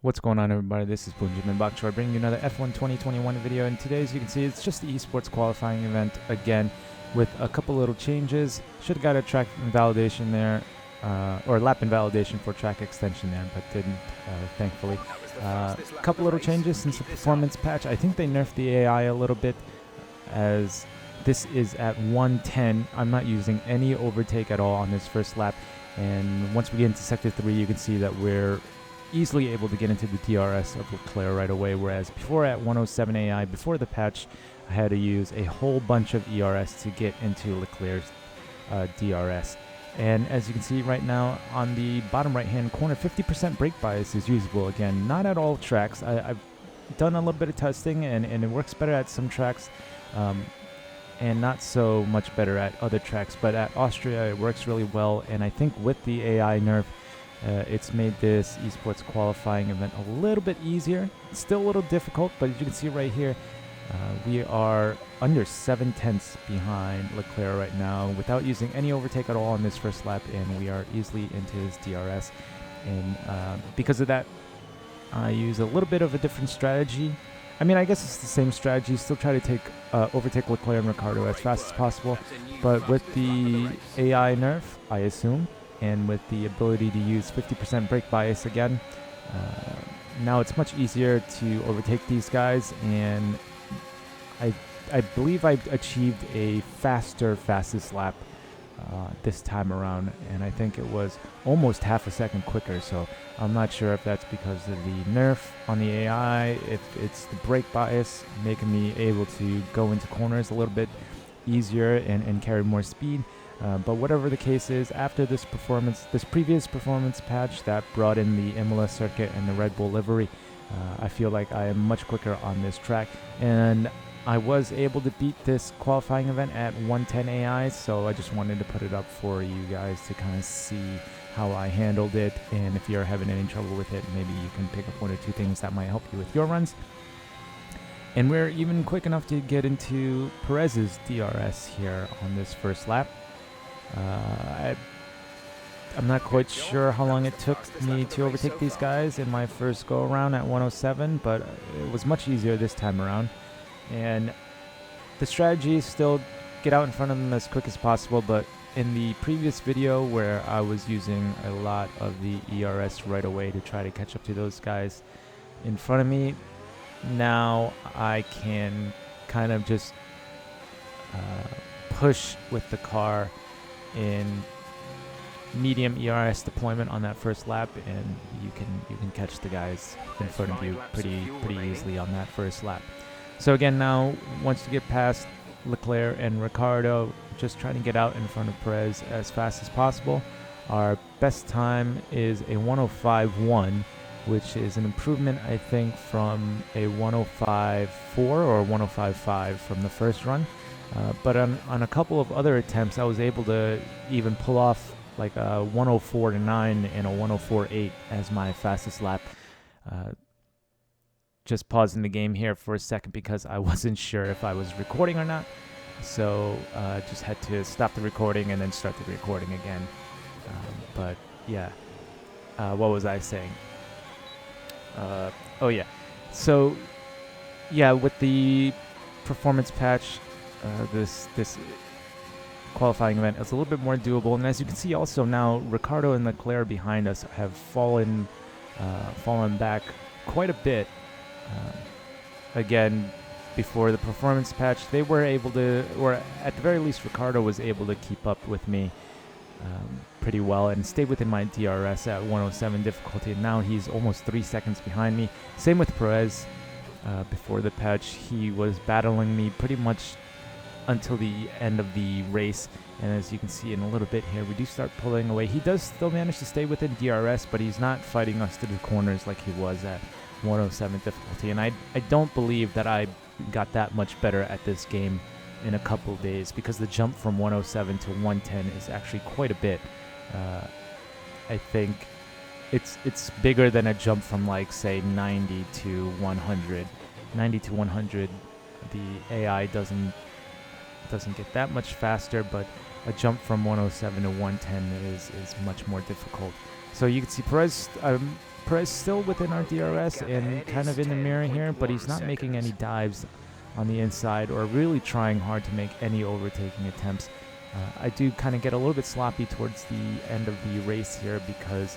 What's going on, everybody? This is Benjamin Bakchor bringing you another F1 2021 video, and today, as you can see, it's just the Esports Qualifying Event again with a couple little changes. Should have got a track invalidation there, or lap invalidation for track extension there, but didn't, thankfully. A couple little changes since the performance patch. I think they nerfed the AI a little bit, as this is at 110. I'm not using any overtake at all on this first lap, and once we get into Sector 3, you can see that we're easily able to get into the DRS of Leclerc right away, whereas before at 107 AI, before the patch, I had to use a whole bunch of ERS to get into Leclerc's DRS. And as you can see right now on the bottom right hand corner, 50% brake bias is usable again. Not at all tracks. I've done a little bit of testing, and it works better at some tracks, and not so much better at other tracks, but at Austria it works really well. And I think with the AI nerf, it's made this Esports Qualifying Event a little bit easier. It's still a little difficult, but as you can see right here, we are under 7/10 behind Leclerc right now without using any overtake at all on this first lap, and we are easily into his DRS. And because of that, I use a little bit of a different strategy. I mean, I guess it's the same strategy. Still try to overtake Leclerc and Ricciardo as fast as possible, but with the AI nerf, I assume, and with the ability to use 50% brake bias again, now it's much easier to overtake these guys, and I believe I achieved a fastest lap this time around, and I think it was almost half a second quicker. So I'm not sure if that's because of the nerf on the AI, if it's the brake bias making me able to go into corners a little bit easier and carry more speed. But whatever the case is, after this previous performance patch that brought in the Imola circuit and the Red Bull livery, I feel like I am much quicker on this track, and I was able to beat this qualifying event at 110 AI, so I just wanted to put it up for you guys to kind of see how I handled it, and if you're having any trouble with it, maybe you can pick up one or two things that might help you with your runs. And we're even quick enough to get into Perez's DRS here on this first lap. I'm not quite sure how long it took me to overtake these guys in my first go around at 107, but it was much easier this time around. And the strategy is still get out in front of them as quick as possible, but in the previous video where I was using a lot of the ERS right away to try to catch up to those guys in front of me, now I can kind of just push with the car in medium ERS deployment on that first lap, and you can catch the guys in front of you pretty easily on that first lap. So again, now once you get past Leclerc and Ricciardo, just trying to get out in front of Perez as fast as possible. Our best time is a 105.1, which is an improvement, I think, from a 105.4 or 105.5 from the first run. But on a couple of other attempts, I was able to even pull off like a 104.9 and a 104.8 as my fastest lap. Just pausing the game here for a second because I wasn't sure if I was recording or not. So just had to stop the recording and then start the recording again. But yeah, what was I saying? Oh yeah. So yeah, with the performance patch, this qualifying event is a little bit more doable, and as you can see also now, Ricciardo and Leclerc behind us have fallen back quite a bit. Again, before the performance patch, they were able to, or at the very least Ricciardo was able to keep up with me pretty well and stay within my DRS at 107 difficulty, and now he's almost 3 seconds behind me. Same with Perez. Before the patch, he was battling me pretty much until the end of the race, and as you can see in a little bit here, we do start pulling away. He does still manage to stay within DRS, but he's not fighting us to the corners like he was at 107 difficulty, and I don't believe that I got that much better at this game in a couple days, because the jump from 107 to 110 is actually quite a bit. I think it's bigger than a jump from, like, say 90 to 100. 90 to 100, the AI doesn't get that much faster, but a jump from 107 to 110 is much more difficult. So you can see Perez, Perez still within our DRS and kind of in the mirror here, but he's not making any dives on the inside or really trying hard to make any overtaking attempts. I do kind of get a little bit sloppy towards the end of the race here because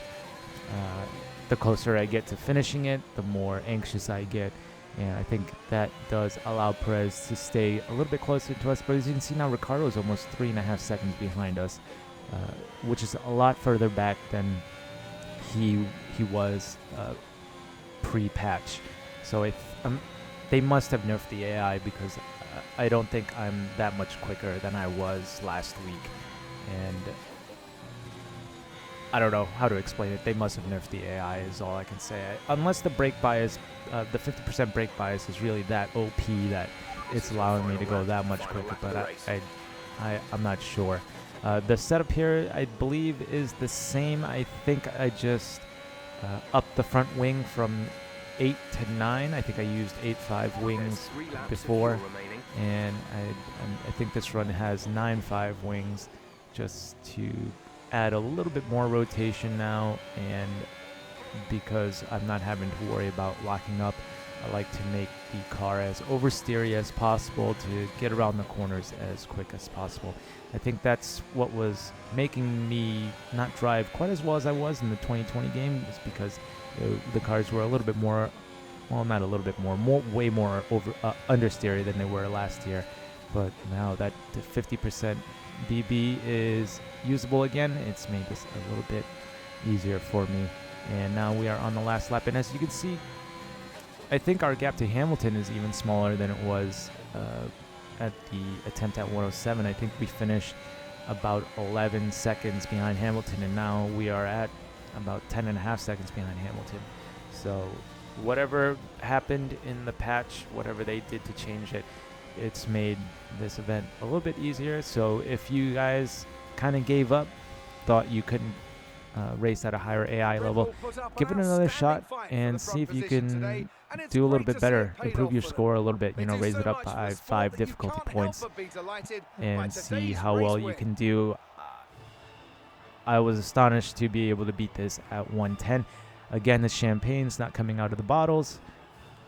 the closer I get to finishing it, the more anxious I get. And I think that does allow Perez to stay a little bit closer to us. But as you can see now, Ricardo is almost 3.5 seconds behind us, which is a lot further back than he was pre-patch. So they must have nerfed the AI because I don't think I'm that much quicker than I was last week. And I don't know how to explain it. They must have nerfed the AI is all I can say. Unless the brake bias, the 50% brake bias is really that OP that it's allowing me to go that much quicker, but I'm not sure. The setup here, I believe, is the same. I think I just upped the front wing from 8 to 9. I think I used 8.5 wings before, and I think this run has 9.5 wings just to add a little bit more rotation now, and because I'm not having to worry about locking up, I like to make the car as oversteery as possible to get around the corners as quick as possible. I think that's what was making me not drive quite as well as I was in the 2020 game, is because the cars were a little bit more, well, not a little bit more, way more understeery than they were last year. But now that the 50% BB is usable again, it's made this a little bit easier for me. And now we are on the last lap, and as you can see, I think our gap to Hamilton is even smaller than it was at the attempt at 107. I think we finished about 11 seconds behind Hamilton, and now we are at about 10.5 seconds behind Hamilton. So whatever happened in the patch, whatever they did to change it, it's made this event a little bit easier. So if you guys kind of gave up, thought you couldn't race at a higher AI level, give it another shot and see if you can do a little bit better, improve your score a little bit, you know, raise it up by 5 difficulty points and see how well you can do. I was astonished to be able to beat this at 110. Again, the champagne's not coming out of the bottles.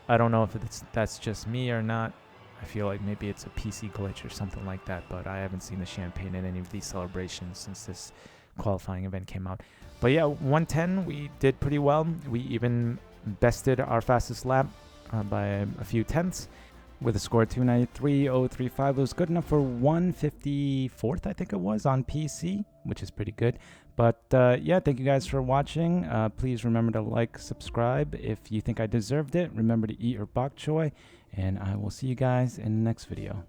I don't know if that's just me or not. I feel like maybe it's a PC glitch or something like that, but I haven't seen the champagne in any of these celebrations since this qualifying event came out. But yeah, 110, we did pretty well. We even bested our fastest lap by a few tenths with a score of 293.035. It was good enough for 154th, I think it was, on PC, which is pretty good. But yeah, thank you guys for watching. Please remember to like, subscribe. If you think I deserved it, remember to eat your bok choy, and I will see you guys in the next video.